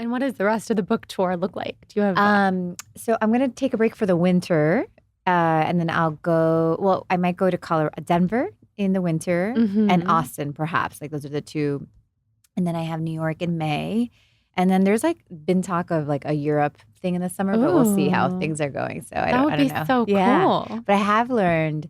And what does the rest of the book tour look like? Do you have So I'm going to take a break for the winter. And then I might go to Denver in the winter and Austin perhaps. Like those are the two. And then I have New York in May. And then there's like been talk of like a Europe thing in the summer, but we'll see how things are going. So I don't know. That would be so cool. But I have learned,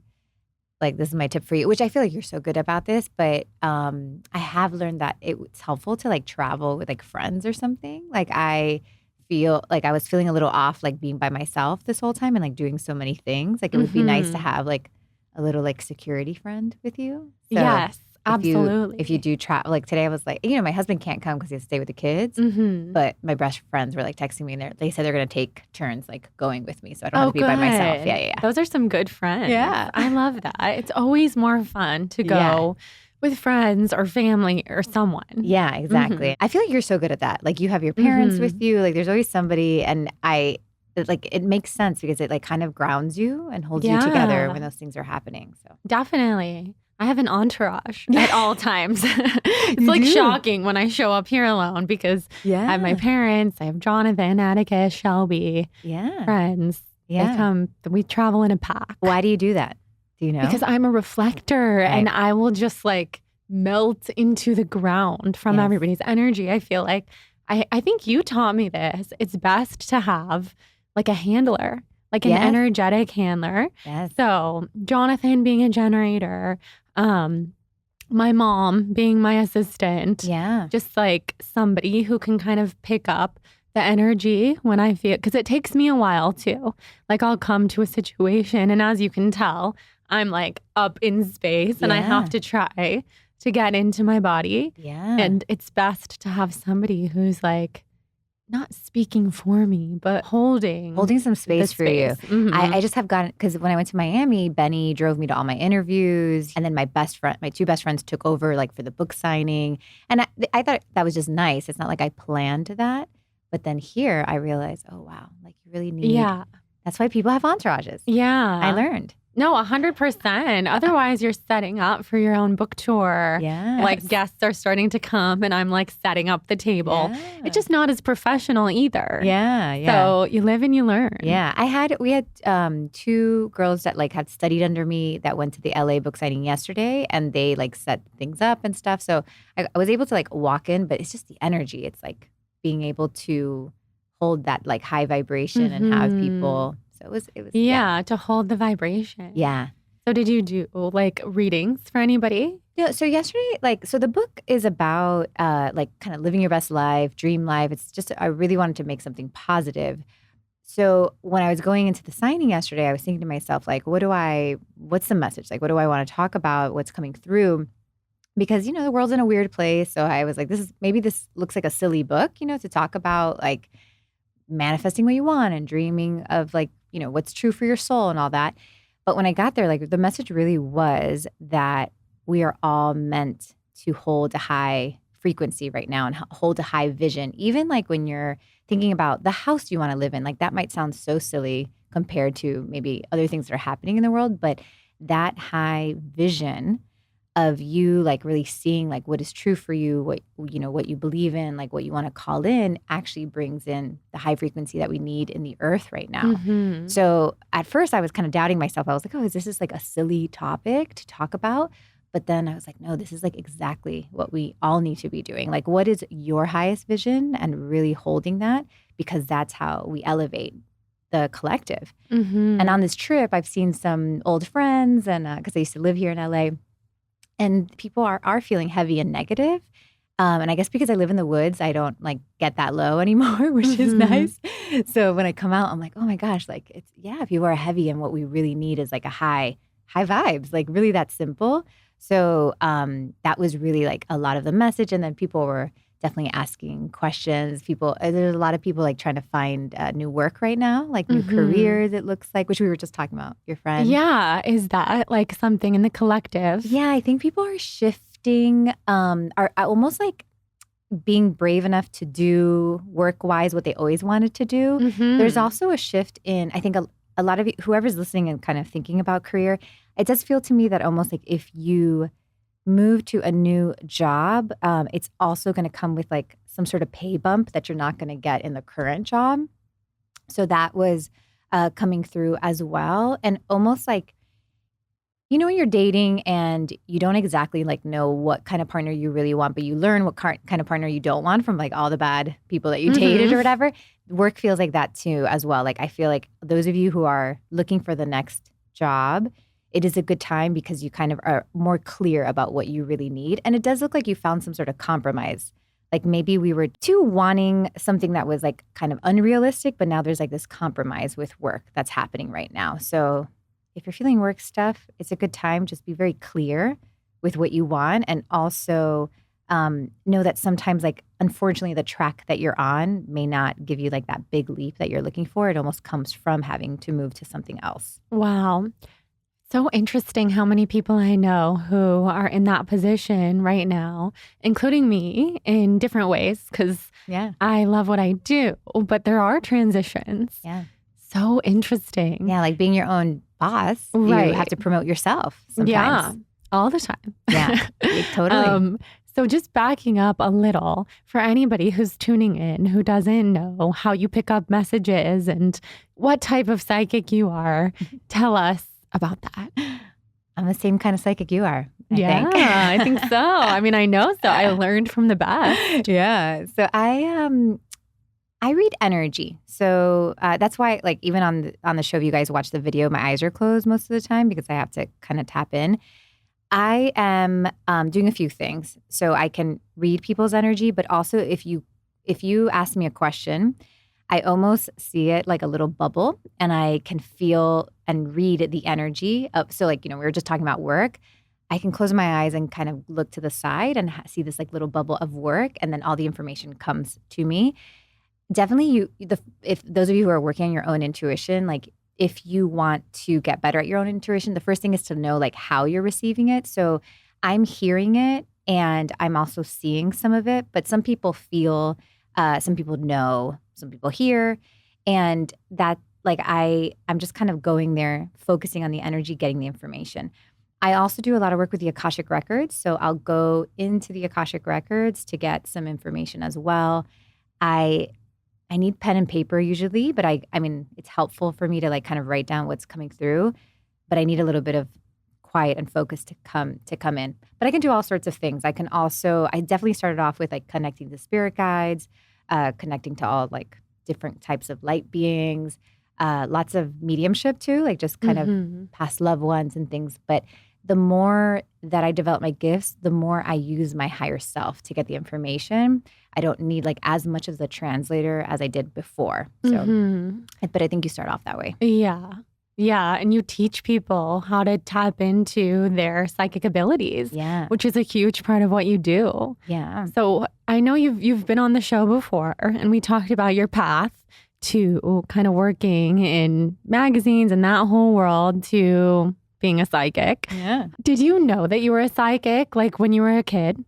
like this is my tip for you, which I feel like you're so good about this, but I have learned that it's helpful to like travel with like friends or something. Like I feel like I was feeling a little off like being by myself this whole time and like doing so many things. Like it would be nice to have like a little like security friend with you. So yes. Absolutely. If you do travel, like today I was like, my husband can't come because he has to stay with the kids. But my best friends were like texting me and they said they're going to take turns like going with me. So I don't have to be by myself. Yeah. Those are some good friends. Yeah. I love that. It's always more fun to go with friends or family or someone. Yeah, exactly. I feel like you're so good at that. Like you have your parents with you. Like there's always somebody it makes sense because it like kind of grounds you and holds you together when those things are happening. So definitely. I have an entourage at all times. It's like shocking when I show up here alone because I have my parents, I have Jonathan, Atticus, Shelby, friends. Yeah. We travel in a pack. Why do you do that? Do you know? Because I'm a reflector and I will just like melt into the ground from everybody's energy. I feel like, I think you taught me this. It's best to have like a handler. Like an energetic handler. Yes. So Jonathan being a generator, my mom being my assistant. Yeah. Just like somebody who can kind of pick up the energy when I feel, because it takes me a while too. Like I'll come to a situation and as you can tell, I'm like up in space and I have to try to get into my body. Yeah. And it's best to have somebody who's like, not speaking for me, but holding some space for you. I just have gotten, because when I went to Miami, Benny drove me to all my interviews. And then my two best friends took over like for the book signing. And I thought that was just nice. It's not like I planned that. But then here I realized, oh, wow, like you really need. Yeah. That's why people have entourages. Yeah. I learned. No, 100%. Otherwise, you're setting up for your own book tour. Yeah. Like guests are starting to come and I'm like setting up the table. Yeah. It's just not as professional either. Yeah. So you live and you learn. Yeah. We had two girls that like had studied under me that went to the LA book signing yesterday and they like set things up and stuff. So I was able to like walk in, but it's just the energy. It's like being able to hold that like high vibration and have people. So it was to hold the vibration. Yeah. So did you do like readings for anybody? Yeah. So yesterday, so the book is about like kind of living your best life, dream life. It's just, I really wanted to make something positive. So when I was going into the signing yesterday, I was thinking to myself, like, what's the message? Like, what do I want to talk about? What's coming through? Because, the world's in a weird place. So I was like, this looks like a silly book, to talk about like manifesting what you want and dreaming of like, what's true for your soul and all that. But when I got there, like the message really was that we are all meant to hold a high frequency right now and hold a high vision. Even like when you're thinking about the house you want to live in, like that might sound so silly compared to maybe other things that are happening in the world. But that high vision of you like really seeing like what is true for you, what you believe in, like what you want to call in actually brings in the high frequency that we need in the earth right now. So at first I was kind of doubting myself. I was like, oh, is this like a silly topic to talk about? But then I was like, no, this is like exactly what we all need to be doing. Like what is your highest vision and really holding that, because that's how we elevate the collective. And on this trip, I've seen some old friends and because I used to live here in LA. And people are feeling heavy and negative. And I guess because I live in the woods, I don't like get that low anymore, which is nice. So when I come out, I'm like, oh my gosh, like people are heavy and what we really need is like a high vibes, like really that simple. So that was really like a lot of the message. And then people were definitely asking questions. There's a lot of people like trying to find new work right now, like new careers, it looks like, which we were just talking about, your friend. Yeah. Is that like something in the collective? Yeah, I think people are shifting, are almost like being brave enough to do work-wise what they always wanted to do. There's also a shift in, I think a lot of you, whoever's listening and kind of thinking about career, it does feel to me that almost like if you move to a new job, it's also going to come with like some sort of pay bump that you're not going to get in the current job. So that was coming through as well. And almost like, when you're dating and you don't exactly like know what kind of partner you really want, but you learn what kind of partner you don't want from like all the bad people that you dated or whatever. Work feels like that too as well. Like I feel like those of you who are looking for the next job, it is a good time because you kind of are more clear about what you really need. And it does look like you found some sort of compromise. Like maybe we were too wanting something that was like kind of unrealistic, but now there's like this compromise with work that's happening right now. So if you're feeling work stuff, it's a good time. Just be very clear with what you want. And also know that sometimes, like, unfortunately, the track that you're on may not give you like that big leap that you're looking for. It almost comes from having to move to something else. Wow. So interesting how many people I know who are in that position right now, including me in different ways, because I love what I do, but there are transitions. Yeah. So interesting. Yeah, like being your own boss, you have to promote yourself sometimes. Yeah, all the time. Yeah, totally. So just backing up a little for anybody who's tuning in who doesn't know how you pick up messages and what type of psychic you are, tell us about that. I'm the same kind of psychic you are. I think so. I mean, I know so. I learned from the best. Yeah. So I read energy. So that's why, like, even on the show, if you guys watch the video, my eyes are closed most of the time because I have to kind of tap in. I am doing a few things. So I can read people's energy, but also if you ask me a question, I almost see it like a little bubble, and I can feel and read the energy of. So, like, we were just talking about work. I can close my eyes and kind of look to the side and see this like little bubble of work, and then all the information comes to me. Definitely, if those of you who are working on your own intuition, like if you want to get better at your own intuition, the first thing is to know like how you're receiving it. So I'm hearing it and I'm also seeing some of it, but some people feel, some people know, some people hear, and that like I'm just kind of going there, focusing on the energy, getting the information. I also do a lot of work with the Akashic Records. So I'll go into the Akashic Records to get some information as well. I need pen and paper usually, but I mean, it's helpful for me to like kind of write down what's coming through, but I need a little bit of quiet and focus to come in. But I can do all sorts of things. I definitely started off with like connecting to spirit guides, connecting to all like different types of light beings, lots of mediumship too, like just kind of past loved ones and things. But the more that I develop my gifts, the more I use my higher self to get the information. I don't need like as much of the translator as I did before. So, but I think you start off that way. Yeah. Yeah. And you teach people how to tap into their psychic abilities, which is a huge part of what you do. Yeah. So I know you've been on the show before, and we talked about your path to kind of working in magazines and that whole world to being a psychic. Yeah. Did you know that you were a psychic like when you were a kid?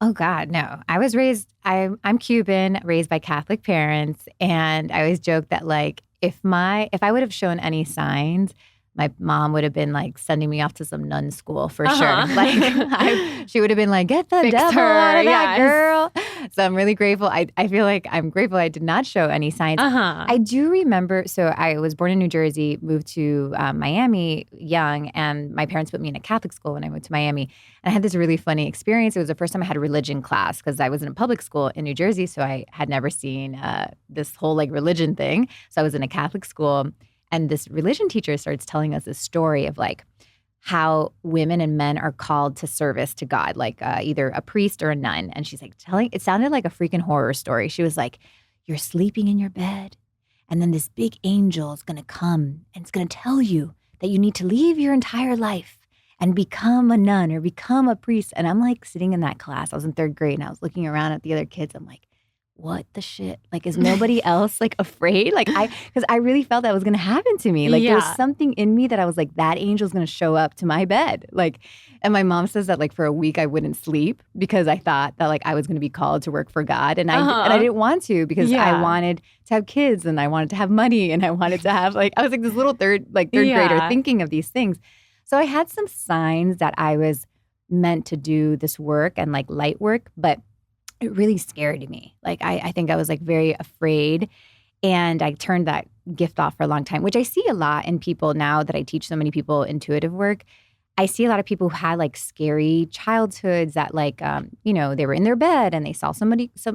Oh God, no. I was raised, I'm Cuban, raised by Catholic parents. And I always joke that like, if I would have shown any signs, my mom would have been like sending me off to some nun school for sure. Like she would have been like, get the devil out of that girl. So I'm really grateful. I feel like I'm grateful I did not show any signs. I do remember, so I was born in New Jersey, moved to Miami young, and my parents put me in a Catholic school when I moved to Miami. And I had this really funny experience. It was the first time I had a religion class because I was in a public school in New Jersey. So I had never seen this whole like religion thing. So I was in a Catholic school. And this religion teacher starts telling us this story of like how women and men are called to service to God, like either a priest or a nun. And she's like it sounded like a freaking horror story. She was like, you're sleeping in your bed, and then this big angel is going to come and it's going to tell you that you need to leave your entire life and become a nun or become a priest. And I'm like sitting in that class. I was in third grade and I was looking around at the other kids. I'm like, what the shit? Like, is nobody else like afraid? Like because I really felt that was going to happen to me. Like there was something in me that I was like, that angel's going to show up to my bed. Like, and my mom says that like for a week I wouldn't sleep because I thought that like I was going to be called to work for God. And I didn't want to because I wanted to have kids and I wanted to have money and I wanted to have like, I was like this little third grader thinking of these things. So I had some signs that I was meant to do this work and like light work, but it really scared me. Like I think I was like very afraid, and I turned that gift off for a long time, which I see a lot in people now that I teach so many people intuitive work. I see a lot of people who had like scary childhoods that like, they were in their bed and they saw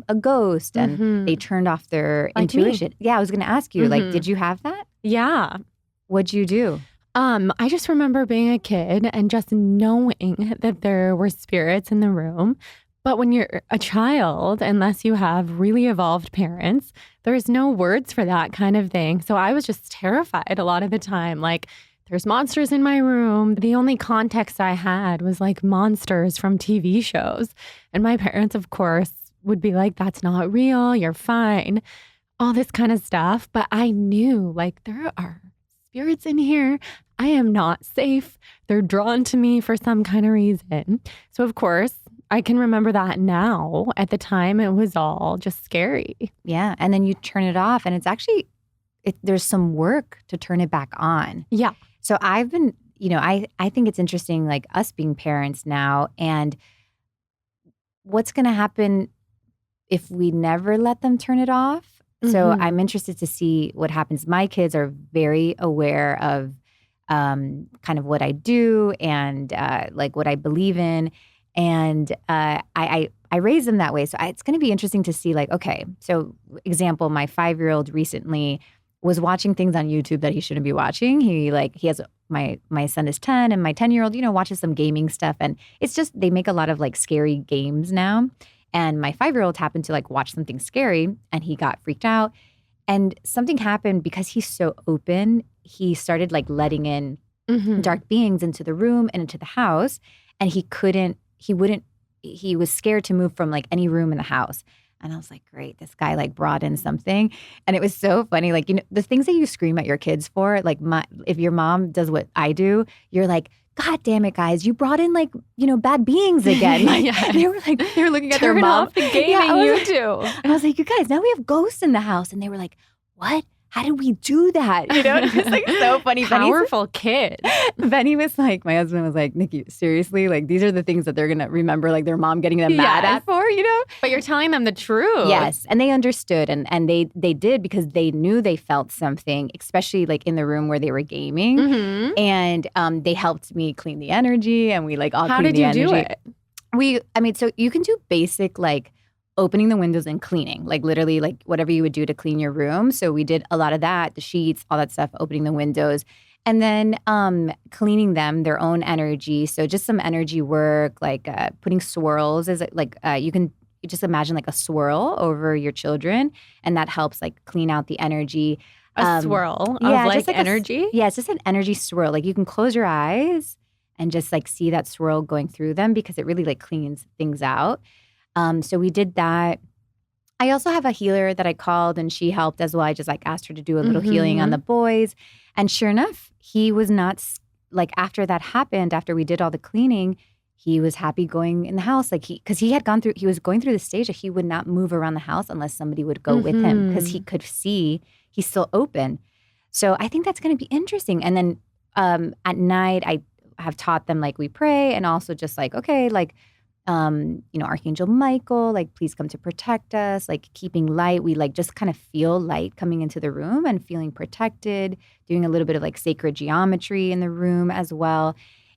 a ghost, and they turned off their Like me. intuition. Yeah, I was going to ask you, like, did you have that? Yeah. What'd you do? I just remember being a kid and just knowing that there were spirits in the room. But when you're a child, unless you have really evolved parents, there's no words for that kind of thing. So I was just terrified a lot of the time. Like, there's monsters in my room. The only context I had was like monsters from TV shows. And my parents, of course, would be like, that's not real. You're fine. All this kind of stuff. But I knew like there are spirits in here. I am not safe. They're drawn to me for some kind of reason. So, of course, I can remember that now. At the time, it was all just scary. Yeah. And then you turn it off, and it's actually, there's some work to turn it back on. Yeah. So I've been, I think it's interesting, like us being parents now, and what's going to happen if we never let them turn it off. So I'm interested to see what happens. My kids are very aware of kind of what I do and like what I believe in. And I raise them that way. So it's going to be interesting to see, like, okay, so example, my 5-year-old recently was watching things on YouTube that he shouldn't be watching. He has my son is 10, and my 10-year-old, watches some gaming stuff. And it's just, they make a lot of like scary games now. And my 5-year-old happened to like watch something scary, and he got freaked out. And something happened because he's so open. He started like letting in dark beings into the room and into the house. And he was scared to move from like any room in the house. And I was like, great, this guy like brought in something. And it was so funny. Like, the things that you scream at your kids for, like if your mom does what I do, you're like, God damn it, guys, you brought in like, bad beings again. Like, they were looking at their Turn mom. off the gaming, you do. And I was like, you guys, now we have ghosts in the house. And they were like, what? How did we do that? It was like so funny. Powerful kid. Benny was like, my husband was like, Nikki, seriously? Like, these are the things that they're going to remember, like their mom getting them mad at for, But you're telling them the truth. Yes. And they understood. And they did, because they knew they felt something, especially like in the room where they were gaming. And they helped me clean the energy, and we like all cleaned the energy. How did you do it? So you can do basic like opening the windows and cleaning, like literally like whatever you would do to clean your room. So we did a lot of that, the sheets, all that stuff, opening the windows, and then cleaning them, their own energy. So just some energy work, like putting swirls, you can just imagine like a swirl over your children, and that helps like clean out the energy. A swirl of like energy? It's just an energy swirl. Like you can close your eyes and just like see that swirl going through them, because it really like cleans things out. So we did that. I also have a healer that I called, and she helped as well. I just like asked her to do a little healing on the boys. And sure enough, he was not like, after that happened, after we did all the cleaning, he was happy going in the house. Like he was going through the stage that he would not move around the house unless somebody would go with him, because he could see he's still open. So I think that's going to be interesting. And then at night, I have taught them like we pray, and also just like, okay, like, Archangel Michael, like, please come to protect us, like keeping light. We like just kind of feel light coming into the room and feeling protected, doing a little bit of like sacred geometry in the room as well.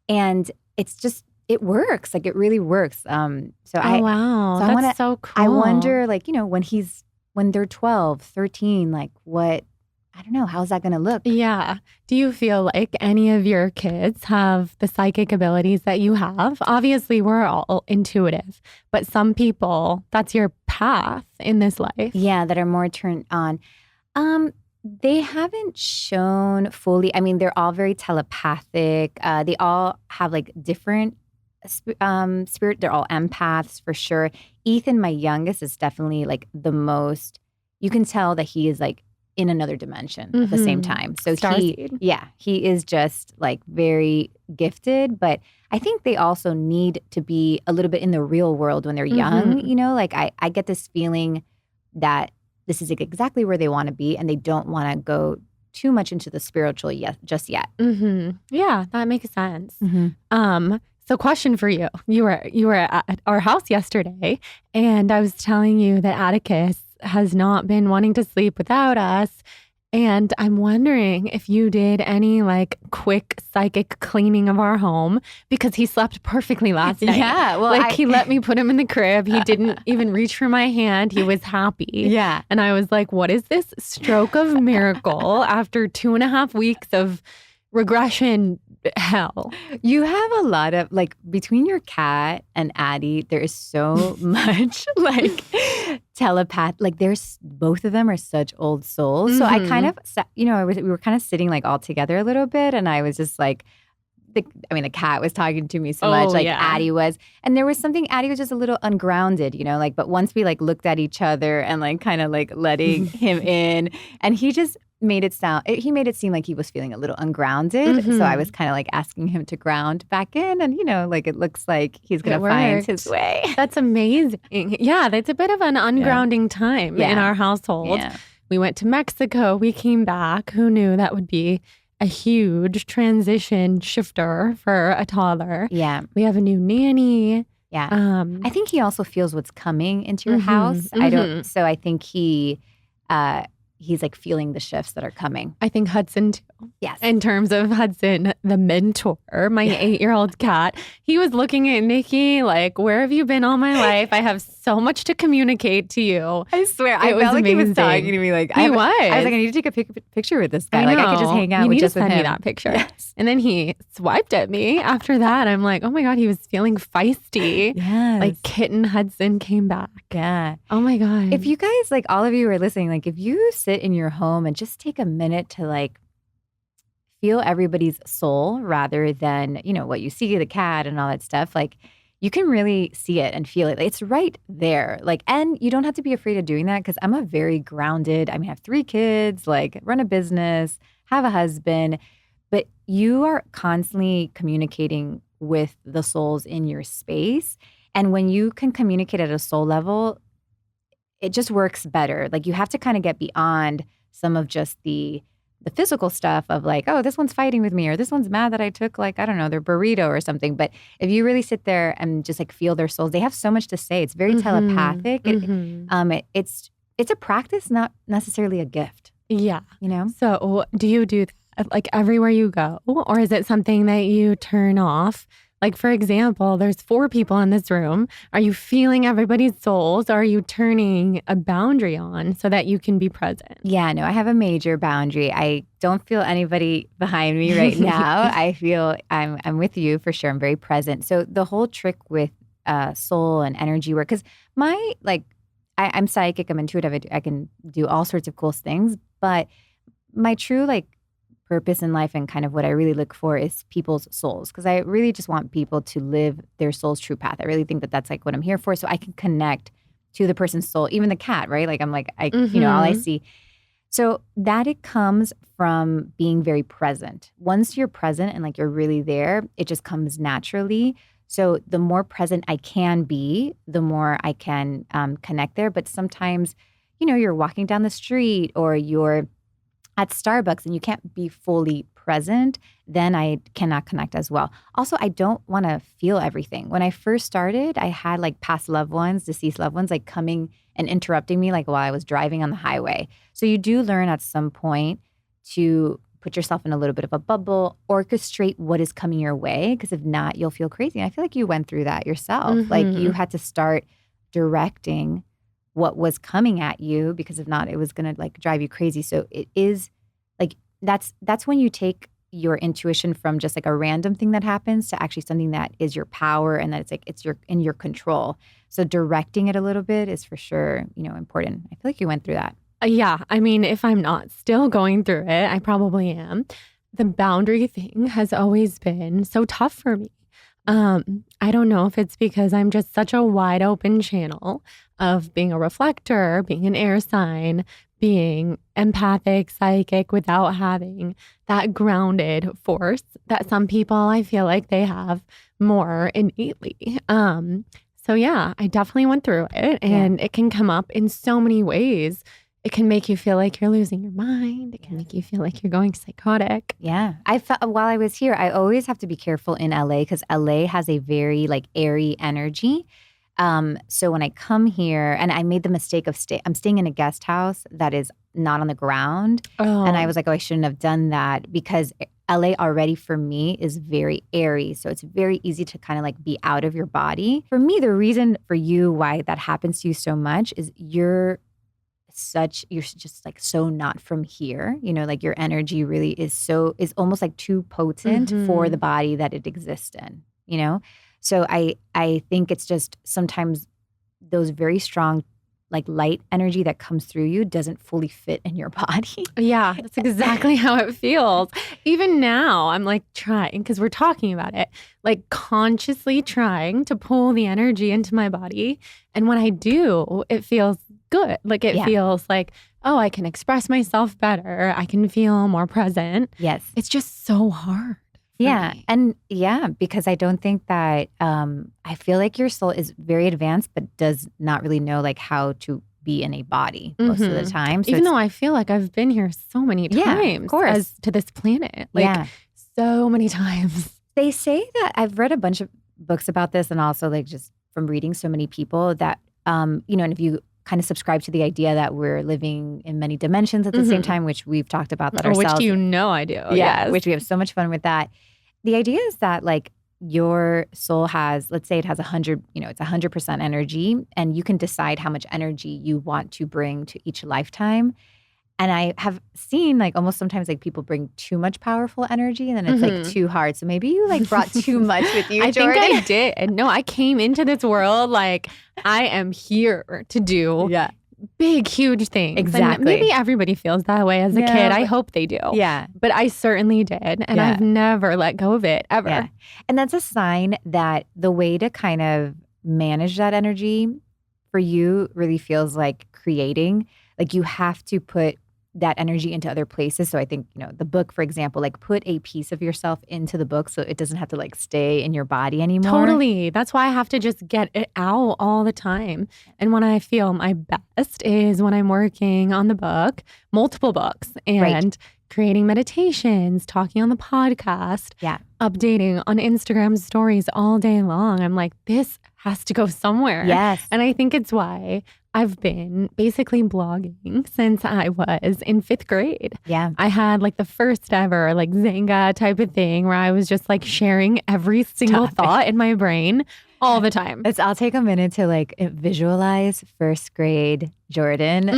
And it's just, it works. Like it really works. Wow. That's so cool. I wonder, like, when they're 12, 13, like what, I don't know, how's that going to look? Yeah. Do you feel like any of your kids have the psychic abilities that you have? Obviously, we're all intuitive, but some people, that's your path in this life. Yeah, that are more turned on. They haven't shown fully. I mean, they're all very telepathic. They all have like different spirit. They're all empaths for sure. Ethan, my youngest, is definitely like the most, you can tell that he is like in another dimension at the same time. So he is just like very gifted, but I think they also need to be a little bit in the real world when they're young, like I get this feeling that this is exactly where they want to be, and they don't want to go too much into the spiritual just yet. Yeah, that makes sense. So question for you. You were at our house yesterday and I was telling you that Atticus has not been wanting to sleep without us. And I'm wondering if you did any like quick psychic cleaning of our home because he slept perfectly last night. Yeah. Well, like he let me put him in the crib. He didn't even reach for my hand. He was happy. Yeah. And I was like, what is this stroke of miracle after 2.5 weeks of regression hell? You have a lot of like between your cat and Addie, there is so much like telepath. Like there's both of them are such old souls. So I kind of, we were kind of sitting like all together a little bit, and I was just like, the cat was talking to me so much, like Addie was, and there was something. Addie was just a little ungrounded, like. But once we like looked at each other and like kind of like letting him in, and he just made it seem like he was feeling a little ungrounded. So I was kind of like asking him to ground back in, and like it looks like he's gonna find his way. That's amazing. Yeah, that's a bit of an ungrounding time in our household. Yeah. We went to Mexico. We came back. Who knew that would be a huge transition shifter for a toddler? Yeah. We have a new nanny. Yeah. I think he also feels what's coming into your house. So I think he's like feeling the shifts that are coming. I think Hudson too. Yes. In terms of Hudson, the mentor, my 8-year-old cat, he was looking at Nikki like, where have you been all my life? I have so much to communicate to you. I swear. I felt like he was talking to me like, I was like, I need to take a picture with this guy. Like I could just hang out with just with him. You need to send me that picture. Yes. And then he swiped at me after that. I'm like, oh my God, he was feeling feisty. Yes. Like kitten Hudson came back. Yeah. Oh my God. If you guys, like all of you are listening, like if you sit in your home and just take a minute to like feel everybody's soul rather than, what you see, the cat and all that stuff, like you can really see it and feel it. It's right there. Like, and you don't have to be afraid of doing that because I'm a very grounded, I have 3 kids, like run a business, have a husband, but you are constantly communicating with the souls in your space. And when you can communicate at a soul level, it just works better. Like you have to kind of get beyond some of just the physical stuff of like, oh, this one's fighting with me or this one's mad that I took like, I don't know, their burrito or something. But if you really sit there and just like feel their souls, they have so much to say. It's very telepathic. It's a practice, not necessarily a gift. Yeah. So do you do that like everywhere you go? Or is it something that you turn off? Like, for example, there's 4 people in this room. Are you feeling everybody's souls? Or are you turning a boundary on so that you can be present? Yeah, no, I have a major boundary. I don't feel anybody behind me right now. I feel I'm with you for sure. I'm very present. So the whole trick with soul and energy work, because I'm psychic, I'm intuitive, I can do all sorts of cool things. But my true purpose in life and kind of what I really look for is people's souls, because I really just want people to live their soul's true path. I really think that that's like what I'm here for, so I can connect to the person's soul, even the cat, right? Like I'm like, all I see. So that it comes from being very present. Once you're present and like you're really there, it just comes naturally. So the more present I can be, the more I can connect there. But sometimes, you're walking down the street or you're at Starbucks and you can't be fully present, then I cannot connect as well. Also, I don't want to feel everything. When I first started, I had like past loved ones, deceased loved ones, like coming and interrupting me like while I was driving on the highway. So you do learn at some point to put yourself in a little bit of a bubble, orchestrate what is coming your way, because if not, you'll feel crazy. And I feel like you went through that yourself. Like you had to start directing what was coming at you, because if not, it was going to like drive you crazy. So it is like, that's when you take your intuition from just like a random thing that happens to actually something that is your power and that it's like, it's in your control. So directing it a little bit is for sure, important. I feel like you went through that. Yeah. I mean, if I'm not still going through it, I probably am. The boundary thing has always been so tough for me. I don't know if it's because I'm just such a wide open channel of being a reflector, being an air sign, being empathic, psychic, without having that grounded force that some people I feel like they have more innately. So yeah, I definitely went through it, and it can come up in so many ways it can make you feel like you're losing your mind. It can make you feel like you're going psychotic. Yeah. I felt while I was here, I always have to be careful in LA because LA has a very like airy energy. So when I come here, and I made the mistake of I'm staying in a guest house that is not on the ground. And I was like, oh, I shouldn't have done that because LA already for me is very airy. So it's very easy to kind of like be out of your body. For me, the reason for you why that happens to you so much is you're just like so not from here. You know, like your energy really is almost like too potent for the body that it exists in, you know? So I think it's just sometimes those very strong like light energy that comes through you doesn't fully fit in your body. Yeah, that's exactly how it feels. Even now, I'm like trying, because we're talking about it, like consciously trying to pull the energy into my body. And when I do, it feels good. Like it feels like, oh, I can express myself better. I can feel more present. Yes. It's just so hard. Yeah. And because I don't think that, I feel like your soul is very advanced, but does not really know like how to be in a body most of the time. So even though I feel like I've been here so many times of course. as to this planet, like so many times. They say that I've read a bunch of books about this and also like just from reading so many people that, and if you kind of subscribe to the idea that we're living in many dimensions at the same time, which we've talked about that ourselves. Which I do. Yeah, yes. Which we have so much fun with that. The idea is that like your soul has, let's say it has 100, it's 100% energy, and you can decide how much energy you want to bring to each lifetime. And I have seen like almost sometimes like people bring too much powerful energy and then it's like too hard. So maybe you like brought too much with you, Jordan. I think I did. No, I came into this world like I am here to do big, huge things. Exactly. And maybe everybody feels that way as a kid. I hope they do. Yeah. But I certainly did. And I've never let go of it ever. Yeah. And that's a sign that the way to kind of manage that energy for you really feels like creating. Like you have to put that energy into other places. So I think, the book, for example, like put a piece of yourself into the book so it doesn't have to like stay in your body anymore. Totally. That's why I have to just get it out all the time. And when I feel my best is when I'm working on the book, multiple books, and creating meditations, talking on the podcast, updating on Instagram stories all day long. I'm like, this has to go somewhere. Yes. And I think it's why I've been basically blogging since I was in 5th grade. Yeah. I had like the first ever like Zanga type of thing where I was just like sharing every single thought in my brain all the time. I'll take a minute to like visualize 1st grade Jordan.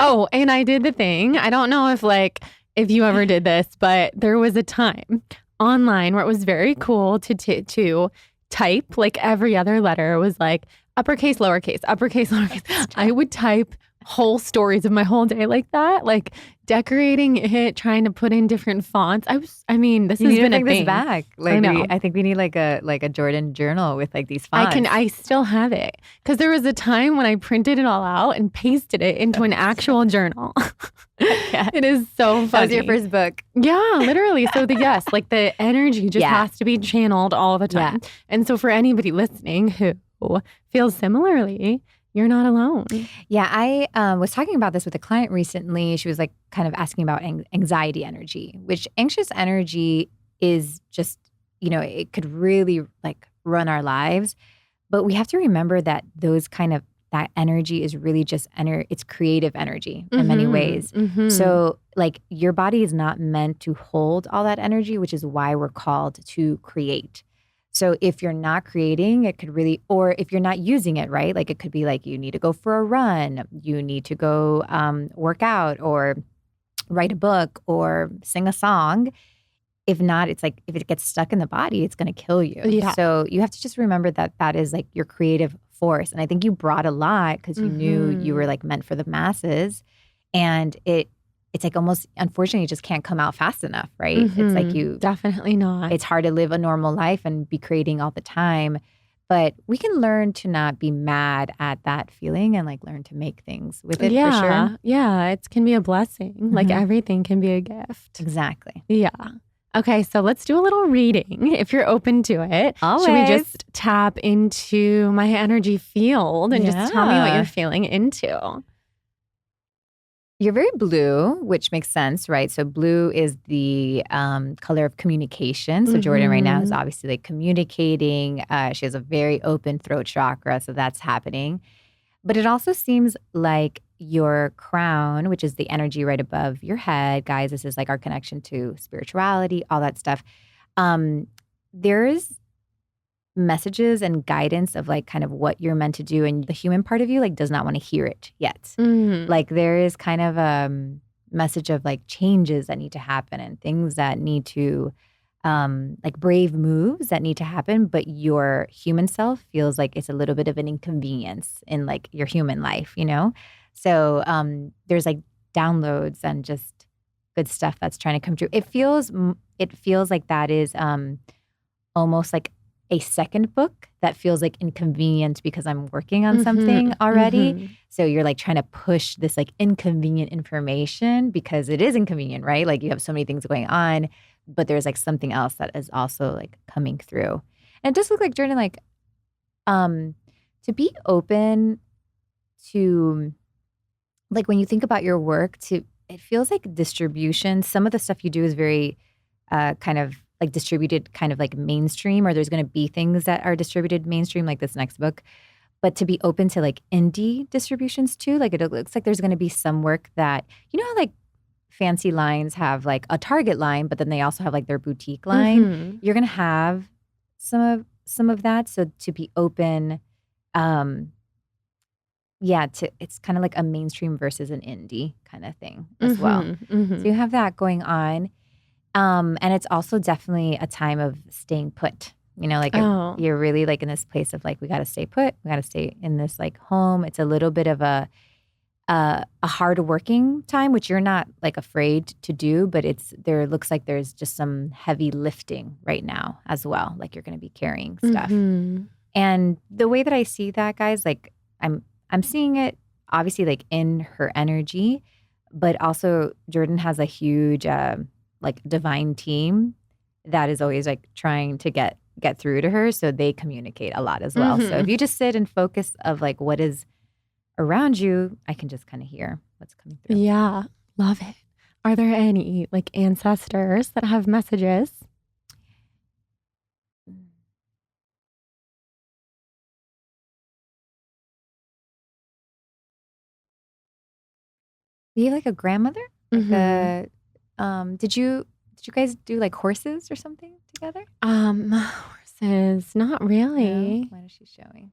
Oh, and I did the thing. I don't know if you ever did this, but there was a time online where it was very cool to type like every other letter was like uppercase, lowercase, uppercase, lowercase. I would type whole stories of my whole day like that, like decorating it, trying to put in different fonts. This has been a thing. This back. Like I know. I think we need like a Jordan journal with like these fonts. I still have it because there was a time when I printed it all out and pasted it into an actual journal. It is so funny. That was your first book. Yeah, literally. So like the energy just has to be channeled all the time. Yeah. And so for anybody listening who feels similarly, you're not alone. Yeah, I was talking about this with a client recently. She was like kind of asking about anxiety energy, which anxious energy is just, it could really like run our lives. But we have to remember that that energy is really just it's creative energy in many ways. So like your body is not meant to hold all that energy, which is why we're called to create. So if you're not creating, it could really, or if you're not using it, right? Like it could be like you need to go for a run, you need to go work out or write a book or sing a song. If not, it's like if it gets stuck in the body, it's going to kill you. Yeah. So you have to just remember that is like your creative force. And I think you brought a lot because you knew you were like meant for the masses. And it's like almost, unfortunately, you just can't come out fast enough, right? It's like definitely not. It's hard to live a normal life and be creating all the time. But we can learn to not be mad at that feeling and like learn to make things with it for sure. Yeah, it can be a blessing. Like everything can be a gift. Exactly. Yeah. Okay, so let's do a little reading if you're open to it. Always. Should we just tap into my energy field and just tell me what you're feeling into? You're very blue, which makes sense, right? So blue is the color of communication. So Jordan right now is obviously like communicating. She has a very open throat chakra, so that's happening. But it also seems like your crown, which is the energy right above your head, guys, this is like our connection to spirituality, all that stuff. There's messages and guidance of like kind of what you're meant to do, and the human part of you like does not want to hear it yet. Like there is kind of a message of like changes that need to happen and things that need to like brave moves that need to happen, but your human self feels like it's a little bit of an inconvenience in like your human life, you know? So there's like downloads and just good stuff that's trying to come true. It feels like that is almost like a second book that feels like inconvenient because I'm working on something already. So you're like trying to push this like inconvenient information because it is inconvenient, right? Like you have so many things going on, but there's like something else that is also like coming through. And it does look like, Jordan, like to be open to like when you think about your work, it feels like distribution. Some of the stuff you do is very kind of like distributed kind of like mainstream, or there's going to be things that are distributed mainstream like this next book, but to be open to like indie distributions too. Like it looks like there's going to be some work that, you know how like fancy lines have like a Target line, but then they also have like their boutique line. You're going to have some of that. So to be open, it's kind of like a mainstream versus an indie kind of thing as well. So you have that going on. And it's also definitely a time of staying put, you know, like you're really like in this place of like, we got to stay put. We got to stay in this like home. It's a little bit of a hard working time, which you're not like afraid to do, but looks like there's just some heavy lifting right now as well. Like you're going to be carrying stuff. And the way that I see that, guys, like I'm seeing it obviously like in her energy, but also Jordan has a huge, like divine team that is always like trying to get through to her. So they communicate a lot as well. So if you just sit and focus of like what is around you, I can just kind of hear what's coming through. Yeah, love it. Are there any like ancestors that have messages? Do you have like a grandmother? Like did you guys do like horses or something together? Horses, not really. No? What is she showing?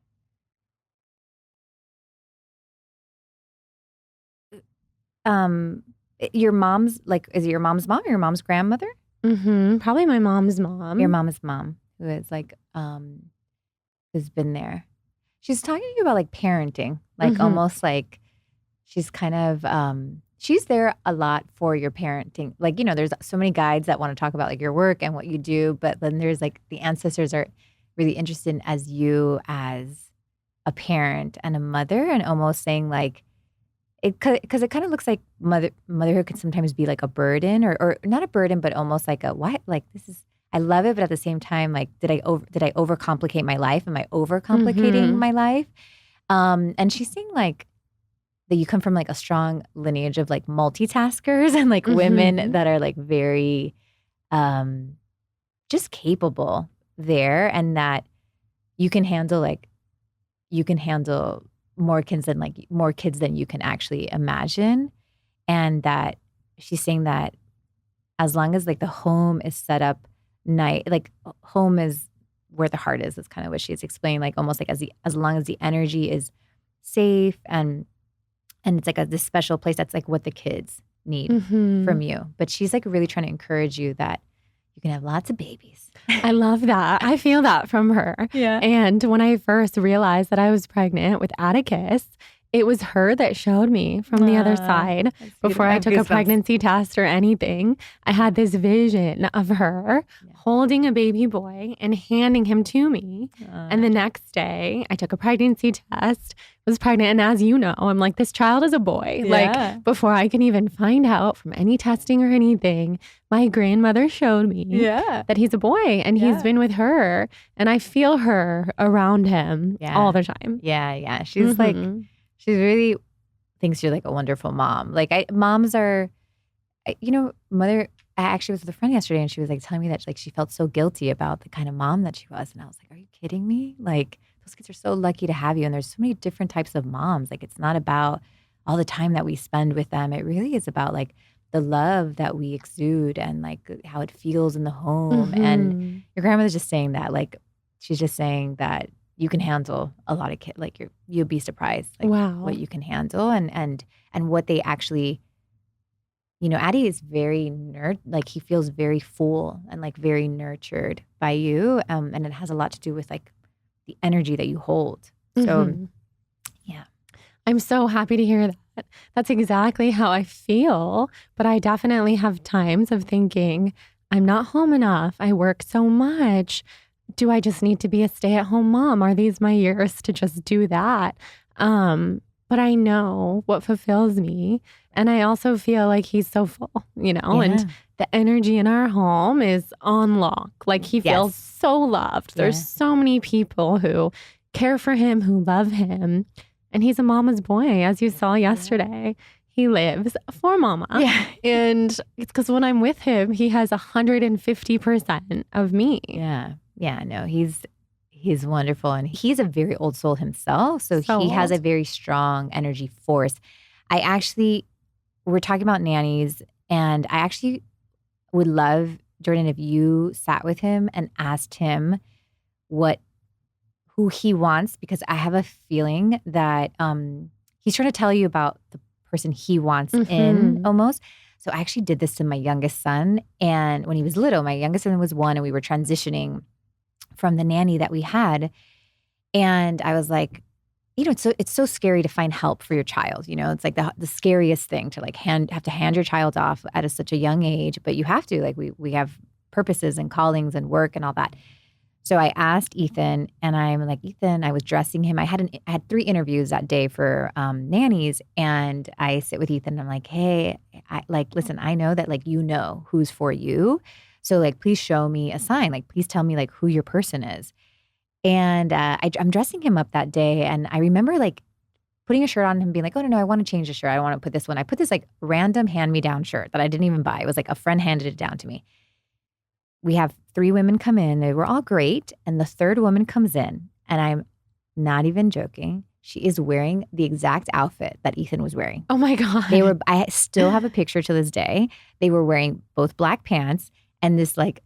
Your mom's like, is it your mom's mom or your mom's grandmother? Probably my mom's mom. Your mom's mom, who is like, who's been there. She's talking to you about like parenting, like almost like she's kind of, she's there a lot for your parenting. Like, you know, there's so many guides that want to talk about like your work and what you do, but then there's like the ancestors are really interested in as you as a parent and a mother, and almost saying like, because it kind of looks like motherhood can sometimes be like a burden, or not a burden, but almost like a what? Like this is, I love it, but at the same time, like did I overcomplicate my life? Am I overcomplicating my life? And she's saying like that you come from like a strong lineage of like multitaskers and like women that are like very just capable there, and that you can handle more kids than you can actually imagine. And that she's saying that as long as like the home is set up like home is where the heart is. That's kind of what she's explaining, like almost like as long as the energy is safe and it's like this special place, that's like what the kids need from you. But she's like really trying to encourage you that you can have lots of babies. I love that. I feel that from her. Yeah. And when I first realized that I was pregnant with Atticus, it was her that showed me from the other side before I took a pregnancy test or anything. I had this vision of her holding a baby boy and handing him to me. And the next day I took a pregnancy test, was pregnant. And as you know, I'm like, this child is a boy. Like before I can even find out from any testing or anything, my grandmother showed me that he's a boy, and he's been with her, and I feel her around him all the time. Yeah. She's like, she's really thinks you're like a wonderful mom. Like moms are, mother. I actually was with a friend yesterday, and she was like telling me that like she felt so guilty about the kind of mom that she was, and I was like, "Are you kidding me? Like those kids are so lucky to have you, and there's so many different types of moms. Like it's not about all the time that we spend with them. It really is about like the love that we exude and like how it feels in the home." And Mm-hmm. your grandmother's just saying that, like she's just saying that you can handle a lot of kids. Like you'll be surprised, like Wow. what you can handle and what they actually. Addie is very like he feels very full and like very nurtured by you. And it has a lot to do with like the energy that you hold. So Mm-hmm. yeah. I'm so happy to hear that. That's exactly how I feel. But I definitely have times of thinking, I'm not home enough. I work so much. Do I just need to be a stay-at-home mom? Are these my years to just do that? But I know what fulfills me. And I also feel like he's so full, and Yeah. the energy in our home is on lock. Like he feels Yes. so loved. There's Yeah. so many people who care for him, who love him. And he's a mama's boy, as you saw yesterday. He lives for mama. Yeah. And it's because when I'm with him, he has 150% of me. Yeah. Yeah. No, he's wonderful. And he's a very old soul himself. So So he has a old. very strong energy force. We're talking about nannies, and I actually would love, Jordan, if you sat with him and asked him who he wants, because I have a feeling that he's trying to tell you about the person he wants in Mm-hmm. almost. So I actually did this to my youngest son. And when he was little, my youngest son was 1, and we were transitioning from the nanny that we had. And I was like, it's so scary to find help for your child. It's like the scariest thing to like have to hand your child off at such a young age. But you have to, like we have purposes and callings and work and all that. So I asked Ethan, and I'm like, Ethan, I was dressing him. I had 3 interviews that day for nannies, and I sit with Ethan. And I'm like, hey, listen, I know that like who's for you, so like please show me a sign. Like please tell me like who your person is. And I'm dressing him up that day, and I remember like putting a shirt on him, being like, oh no, I want to change the shirt. I don't want to put this one. I put this like random hand-me-down shirt that I didn't even buy. It was like a friend handed it down to me. We have 3 women come in. They were all great. And the 3rd woman comes in, and I'm not even joking. She is wearing the exact outfit that Ethan was wearing. Oh my God. I still have a picture to this day. They were wearing both black pants and this like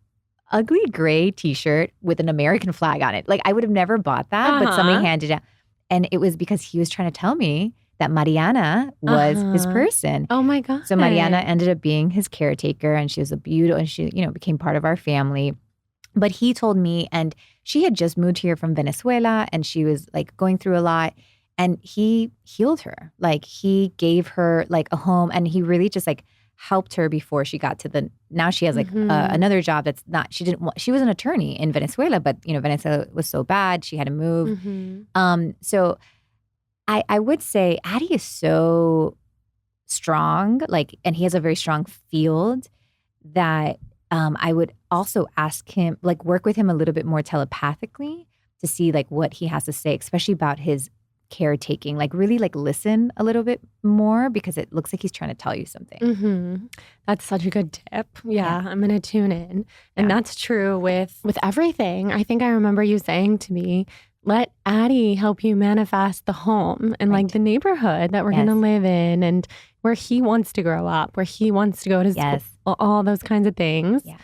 ugly gray t-shirt with an American flag on it. Like I would have never bought that, but somebody handed it. And it was because he was trying to tell me that Mariana was his person. Oh my God. So Mariana ended up being his caretaker, and she was and she, became part of our family. But he told me, and she had just moved here from Venezuela, and she was like going through a lot, and he healed her. Like he gave her like a home, and he really just like helped her before she got to now she has like another job that's not, she was an attorney in Venezuela, but Venezuela was so bad, she had to move. So I would say Addie is so strong, like, and he has a very strong field that I would also ask him, like, work with him a little bit more telepathically to see like what he has to say, especially about his caretaking. Like, really, like, listen a little bit more, because it looks like he's trying to tell you something. That's such a good tip. Yeah, I'm gonna tune in, and that's true with everything. I think I remember you saying to me, let Addie help you manifest the home and like the neighborhood that we're going to live in, and where he wants to grow up, where he wants to go to school, all those kinds of things. Yeah.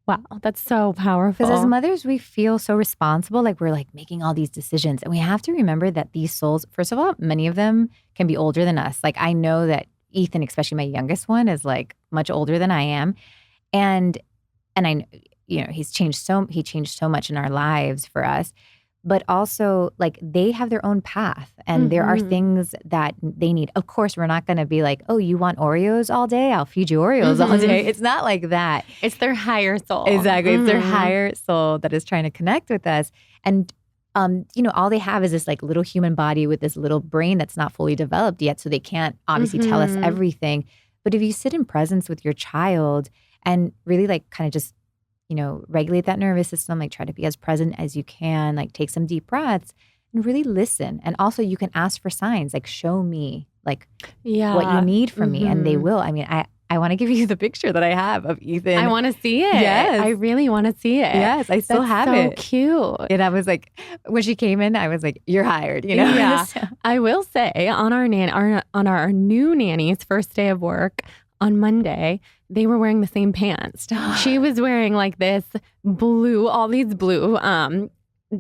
Wow, that's so powerful. Because as mothers, we feel so responsible, like we're like making all these decisions. And we have to remember that these souls, first of all, many of them can be older than us. Like I know that Ethan, especially my youngest one, is like much older than I am. And I, he changed so much in our lives for us. But also, like, they have their own path, and there are things that they need. Of course, we're not going to be like, oh, you want Oreos all day? I'll feed you Oreos all day. It's not like that. It's their higher soul. Exactly. It's their higher soul that is trying to connect with us. And, all they have is this, like, little human body with this little brain that's not fully developed yet. So they can't obviously tell us everything. But if you sit in presence with your child and really, like, kind of just regulate that nervous system, like try to be as present as you can, like take some deep breaths and really listen. And also you can ask for signs, like show me like Yeah. what you need from me, and they will. I mean, I want to give you the picture that I have of Ethan. I want to see it. Yes. I really want to see it. Yes, I still have it. So cute. And I was like, when she came in, I was like, "You're hired," you know. Yeah. So, I will say on our new nanny's first day of work on Monday, they were wearing the same pants. She was wearing like this blue, all these blue,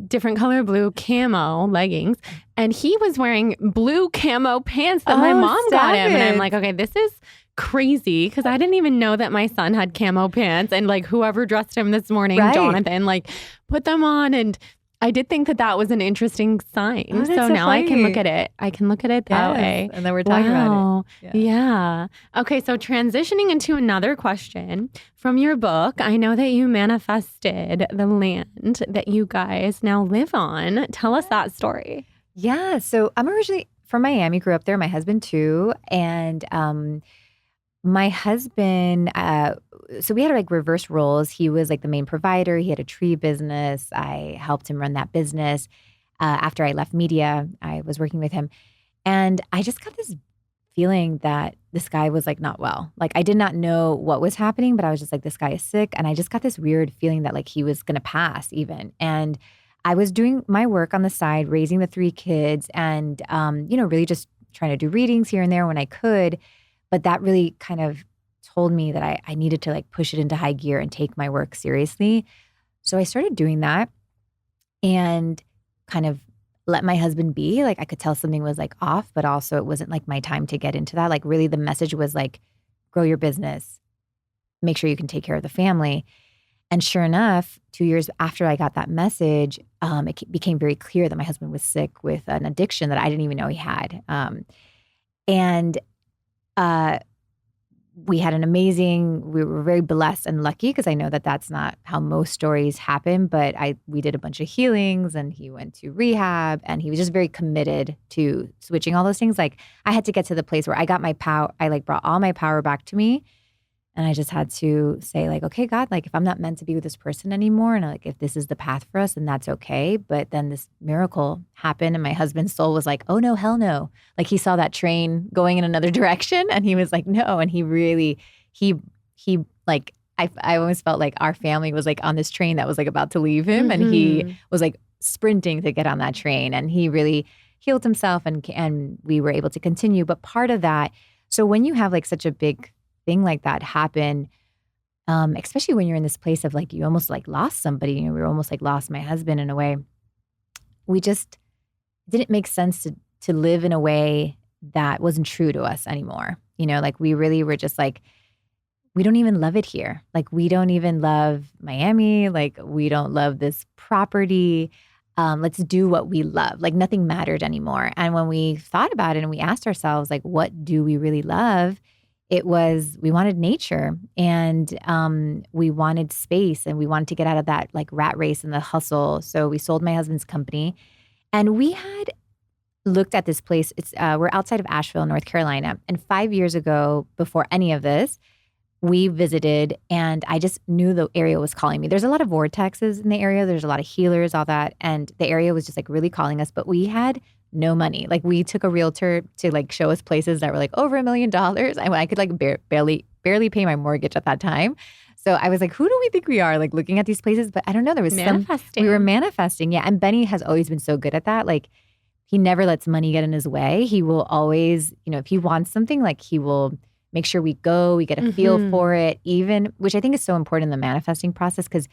different color blue camo leggings, and he was wearing blue camo pants that my mom got him. And I'm like, okay, this is crazy, because I didn't even know that my son had camo pants, and like whoever dressed him this morning, Right. Jonathan, like put them on, and I did think that was an interesting sign. Oh, that's so so now I can funny. look at it. I can look at it that yes. way. And then we're talking about it. Yeah. Okay, so transitioning into another question from your book, I know that you manifested the land that you guys now live on. Tell us that story. Yeah. So I'm originally from Miami, grew up there, my husband too. And my husband, so we had like reverse roles. He was like the main provider. He had a tree business. I helped him run that business. After I left media, I was working with him. And I just got this feeling that this guy was like not well. Like I did not know what was happening, but I was just like, this guy is sick. And I just got this weird feeling that like he was going to pass even. And I was doing my work on the side, raising the 3 kids and, really just trying to do readings here and there when I could. But that really kind of told me that I needed to like push it into high gear and take my work seriously. So I started doing that and kind of let my husband be. Like I could tell something was like off, but also it wasn't like my time to get into that. Like really the message was like, grow your business, make sure you can take care of the family. And sure enough, 2 years after I got that message, it became very clear that my husband was sick with an addiction that I didn't even know he had. And we had we were very blessed and lucky, because I know that that's not how most stories happen, but we did a bunch of healings and he went to rehab and he was just very committed to switching all those things. Like I had to get to the place where I got my power. I like brought all my power back to me. And I just had to say like, okay, God, like if I'm not meant to be with this person anymore, and like if this is the path for us, then that's okay. But then this miracle happened and my husband's soul was like, oh no, hell no. Like he saw that train going in another direction and he was like, no. And he really, he like, I almost felt like our family was like on this train that was like about to leave him. And he was like sprinting to get on that train. And he really healed himself and we were able to continue. But part of that, so when you have like such a big thing like that happen, especially when you're in this place of like you almost like lost somebody, we were almost like lost my husband in a way. We just didn't make sense to live in a way that wasn't true to us anymore. Like we really were just like, we don't even love it here. Like we don't even love Miami. Like we don't love this property. Let's do what we love. Like nothing mattered anymore. And when we thought about it and we asked ourselves, like, what do we really love? It was, we wanted nature and we wanted space and we wanted to get out of that like rat race and the hustle. So we sold my husband's company and we had looked at this place. We're outside of Asheville, North Carolina. And 5 years ago, before any of this, we visited and I just knew the area was calling me. There's a lot of vortexes in the area. There's a lot of healers, all that. And the area was just like really calling us, but we had no money. Like we took a realtor to like show us places that were like over $1 million. I could like barely pay my mortgage at that time. So I was like, who do we think we are? Like looking at these places, but I don't know. There was we were manifesting. Yeah. And Benny has always been so good at that. Like he never lets money get in his way. He will always, if he wants something, like he will make sure we go, we get a feel for it, even, which I think is so important in the manifesting process. Because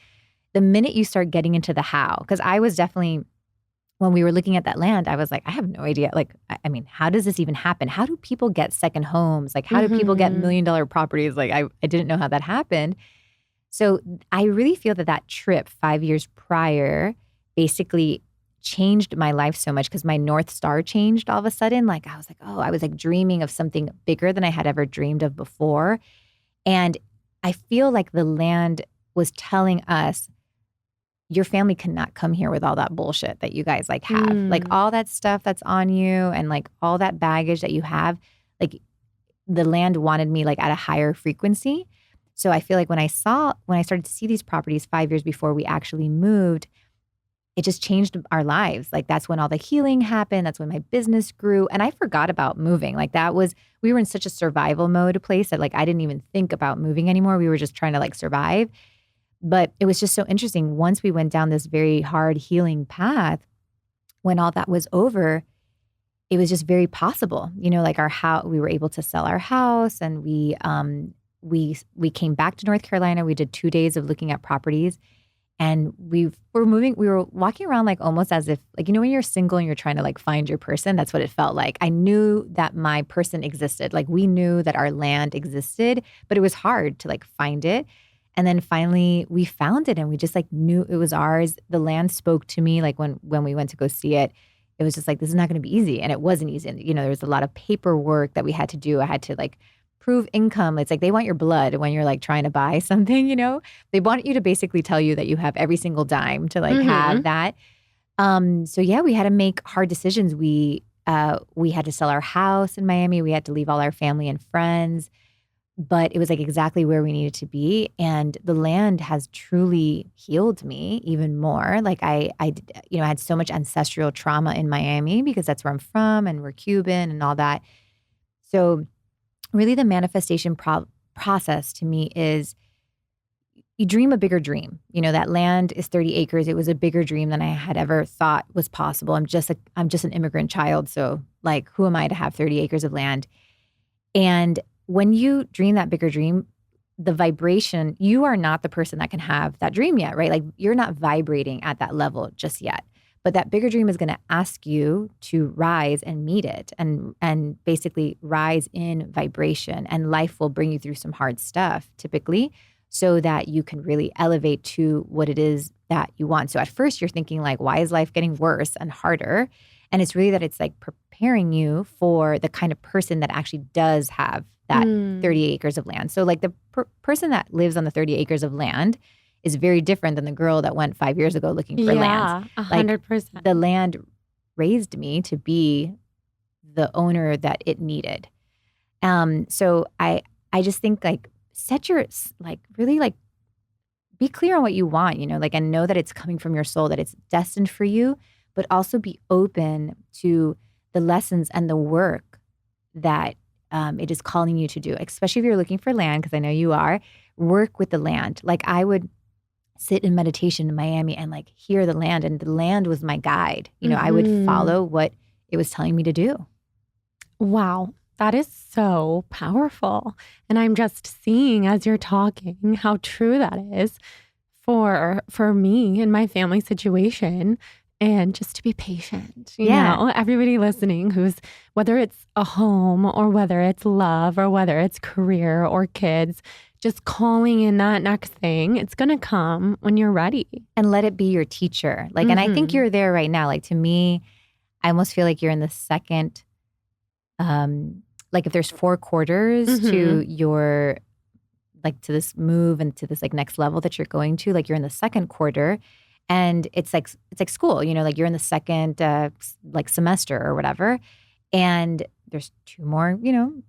the minute you start getting into the how, because I was definitely, when we were looking at that land, I was like, I have no idea. Like, I mean, how does this even happen? How do people get second homes? Like, how do people get $1 million properties? Like, I didn't know how that happened. So I really feel that trip 5 years prior basically changed my life so much because my North Star changed all of a sudden. Like, I was like, oh, I was like dreaming of something bigger than I had ever dreamed of before. And I feel like the land was telling us, your family cannot come here with all that bullshit that you guys like have. Like all that stuff that's on you and like all that baggage that you have, like the land wanted me like at a higher frequency. So I feel like when I started to see these properties 5 years before we actually moved, it just changed our lives. Like that's when all the healing happened. That's when my business grew. And I forgot about moving. Like we were in such a survival mode place that like I didn't even think about moving anymore. We were just trying to like survive. But it was just so interesting. Once we went down this very hard healing path, when all that was over, it was just very possible. Like our house, we were able to sell our house, and we came back to North Carolina. We did 2 days of looking at properties. And we were walking around like almost as if like, when you're single and you're trying to like find your person, that's what it felt like. I knew that my person existed. Like we knew that our land existed, but it was hard to like find it. And then finally we found it, and we just like knew it was ours. The land spoke to me. Like when we went to go see it, it was just like, this is not going to be easy. And it wasn't easy. And, there was a lot of paperwork that we had to do. I had to like prove income. It's like they want your blood when you're like trying to buy something, They want you to basically tell you that you have every single dime to like have that. So yeah, we had to make hard decisions. We had to sell our house in Miami. We had to leave all our family and friends, but it was like exactly where we needed to be. And the land has truly healed me even more. Like I had so much ancestral trauma in Miami because that's where I'm from, and we're Cuban and all that. So really the manifestation process to me is you dream a bigger dream. That land is 30 acres. It was a bigger dream than I had ever thought was possible. I'm just an immigrant child. So like, who am I to have 30 acres of land? And when you dream that bigger dream, the vibration, you are not the person that can have that dream yet, right? Like you're not vibrating at that level just yet. But that bigger dream is going to ask you to rise and meet it and basically rise in vibration. And life will bring you through some hard stuff typically so that you can really elevate to what it is that you want. So at first you're thinking like, why is life getting worse and harder? And it's really that it's like preparing you for the kind of person that actually does have that 30 acres of land. So like the person that lives on the 30 acres of land is very different than the girl that went 5 years ago looking for land. Yeah, 100%. Like, the land raised me to be the owner that it needed. So I just think like really like be clear on what you want, like, and know that it's coming from your soul, that it's destined for you, but also be open to the lessons and the work that it is calling you to do, especially if you're looking for land, because I know you are. Work with the land. Like I would sit in meditation in Miami and like hear the land, and the land was my guide. I would follow what it was telling me to do. Wow. That is so powerful. And I'm just seeing as you're talking how true that is for me and my family situation. And just to be patient, you know, everybody listening whether it's a home or whether it's love or whether it's career or kids, just calling in that next thing, it's going to come when you're ready. And let it be your teacher. Like, and I think you're there right now. Like to me, I almost feel like you're in the second, like if there's 4 quarters to your, like to this move and to this like next level that you're going to, like you're in the second quarter. And it's like school, like you're in the second like semester or whatever. And there's 2 more,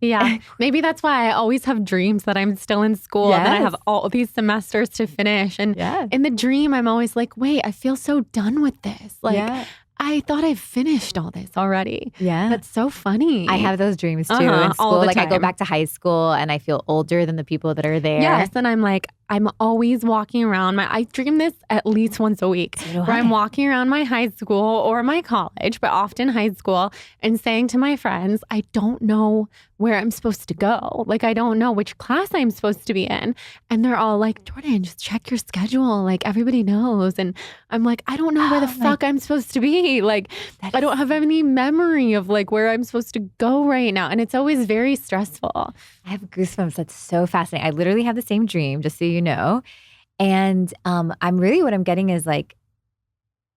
Yeah. Maybe that's why I always have dreams that I'm still in school and then I have all these semesters to finish. And in the dream, I'm always like, wait, I feel so done with this. Like, I thought I finished all this already. Yeah. That's so funny. I have those dreams too in school. Like I go back to high school and I feel older than the people that are there. Yes. And I'm like, I'm always walking around I dream this at least once a week where I'm walking around my high school or my college, but often high school, and saying to my friends, I don't know where I'm supposed to go. Like, I don't know which class I'm supposed to be in. And they're all like, Jordan, just check your schedule. Like, everybody knows. And I'm like, I don't know where the fuck I'm supposed to be. Like, I don't have any memory of like where I'm supposed to go right now. And it's always very stressful. I have goosebumps. That's so fascinating. I literally have the same dream, just so you know. And what I'm getting is like,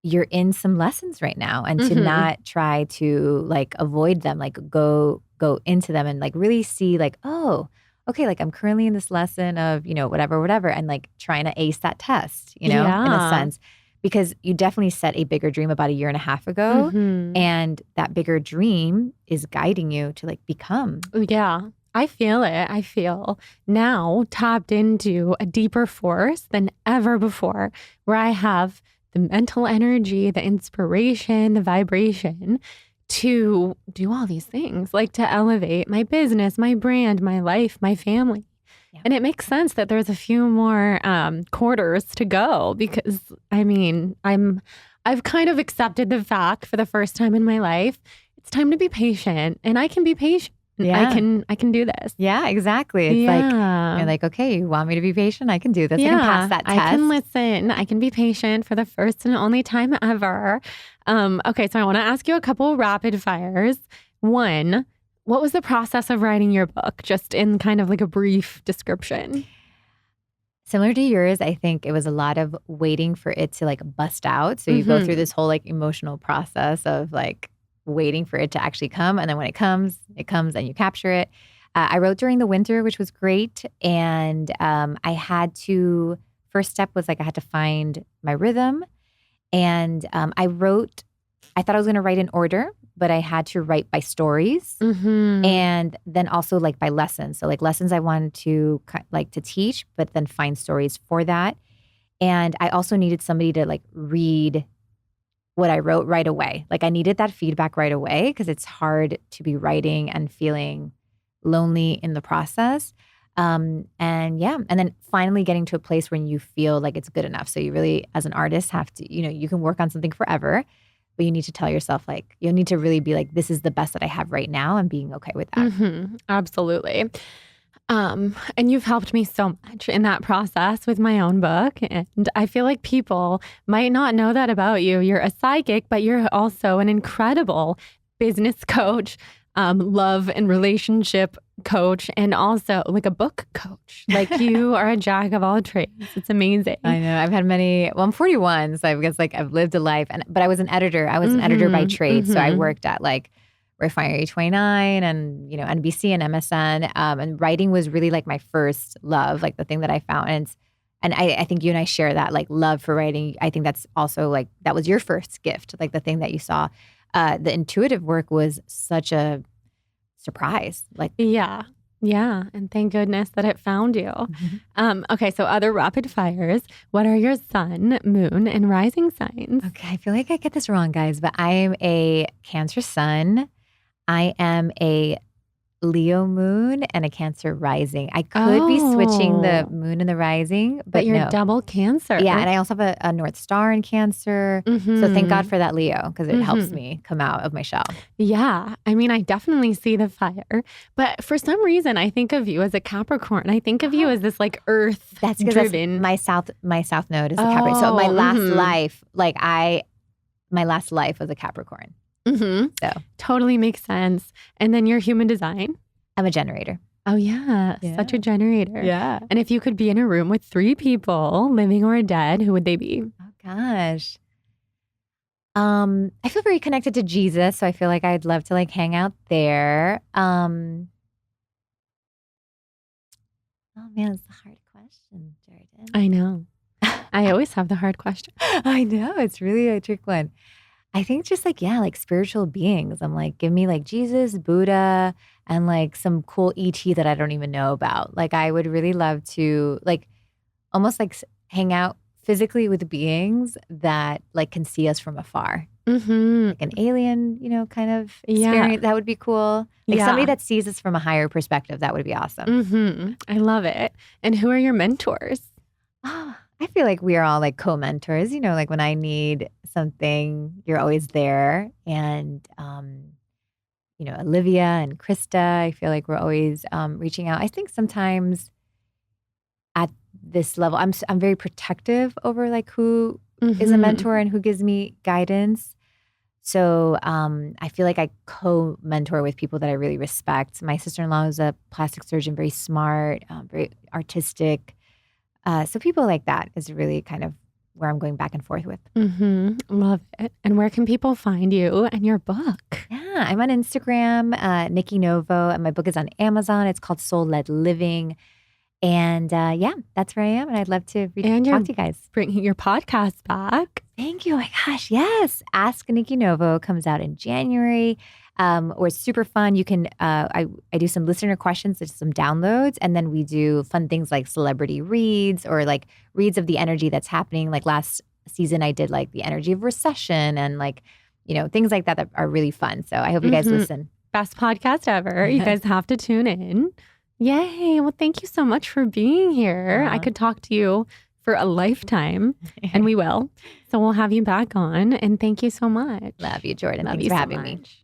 you're in some lessons right now, and to not try to like avoid them, like go into them and like really see like, oh, okay, like I'm currently in this lesson of, whatever, and like trying to ace that test, in a sense, because you definitely set a bigger dream about 1.5 years ago. And that bigger dream is guiding you to like become. Yeah. I feel it. I feel now tapped into a deeper force than ever before, where I have the mental energy, the inspiration, the vibration to do all these things, like to elevate my business, my brand, my life, my family. Yeah. And it makes sense that there's a few more quarters to go because I've kind of accepted the fact for the first time in my life, it's time to be patient, and I can be patient. Yeah. I can do this. Yeah, exactly. It's like, you're like, okay, you want me to be patient? I can do this. I can pass that test. I can listen. I can be patient for the first and only time ever. Okay, so I want to ask you a couple rapid fires. One, what was the process of writing your book? Just in kind of like a brief description. Similar to yours, I think it was a lot of waiting for it to like bust out. So you go through this whole like emotional process of like waiting for it to actually come. And then when it comes and you capture it. I wrote during the winter, which was great. And I had to, first step was like I had to find my rhythm. And I thought I was going to write in order, but I had to write by stories and then also like by lessons. So like lessons I wanted to like to teach, but then find stories for that. And I also needed somebody to like read what I wrote right away. Like I needed that feedback right away because it's hard to be writing and feeling lonely in the process. And then finally getting to a place when you feel like it's good enough. So you really, as an artist, have to, you can work on something forever, but you need to tell yourself like, you need to really be like, this is the best that I have right now and being okay with that. Absolutely. And you've helped me so much in that process with my own book. And I feel like people might not know that about you. You're a psychic, but you're also an incredible business coach, love and relationship coach, and also like a book coach. Like you are a jack of all trades. It's amazing. I know. I've had many, I'm 41, so I guess like I've lived a life, but I was an editor. I was an editor by trade. So I worked at like Refinery 29 and, NBC and MSN. And writing was really like my first love, like the thing that I found. And I think you and I share that like love for writing. I think that's also like, that was your first gift, like the thing that you saw. The intuitive work was such a surprise. Like, yeah. And thank goodness that it found you. Okay. So other rapid fires. What are your sun, moon, and rising signs? Okay. I feel like I get this wrong, guys, but I am a Cancer sun. I am a Leo moon and a Cancer rising. I could be switching the moon and the rising, but you're no. double Cancer. Yeah, and I also have a North Star in Cancer. So thank God for that Leo because it helps me come out of my shell. Yeah, I mean, I definitely see the fire, but for some reason, I think of you as a Capricorn. I think of you as this like Earth that's driven. My south node is a Capricorn. So my last life, my last life was a Capricorn. So totally makes sense. And then your human design. I'm a generator. Oh yeah, such a generator. Yeah. And if you could be in a room with 3 people, living or dead, who would they be? Oh gosh. I feel very connected to Jesus, so I feel like I'd love to like hang out there. Oh man, it's a hard question, Jordan. I know. I always have the hard question. I know, it's really a trick one. I think just like, like spiritual beings. I'm like, give me like Jesus, Buddha, and like some cool ET that I don't even know about. Like I would really love to like almost like hang out physically with beings that like can see us from afar. Like an alien, kind of experience. That would be cool. Like somebody that sees us from a higher perspective. That would be awesome. I love it. And who are your mentors? I feel like we are all like co-mentors, like when I need something, you're always there. And, Olivia and Krista, I feel like we're always reaching out. I think sometimes at this level, I'm very protective over like who is a mentor and who gives me guidance. So I feel like I co-mentor with people that I really respect. My sister-in-law is a plastic surgeon, very smart, very artistic. So people like that is really kind of where I'm going back and forth with. Love it. And where can people find you and your book? Yeah, I'm on Instagram, Nikki Novo, and my book is on Amazon. It's called Soul-Led Living. And that's where I am. And I'd love to talk to you guys. Bringing your podcast back. Thank you. Oh my gosh, yes. Ask Nikki Novo comes out in January. Or it's super fun. You can, I do some listener questions, there's some downloads, and then we do fun things like celebrity reads or like reads of the energy that's happening. Like last season I did like the energy of recession and like, things like that are really fun. So I hope you guys listen. Best podcast ever. You guys have to tune in. Yay. Well, thank you so much for being here. I could talk to you for a lifetime, and we will. So we'll have you back on. And thank you so much. Love you, Jordan. Love Thanks you for so having me. much.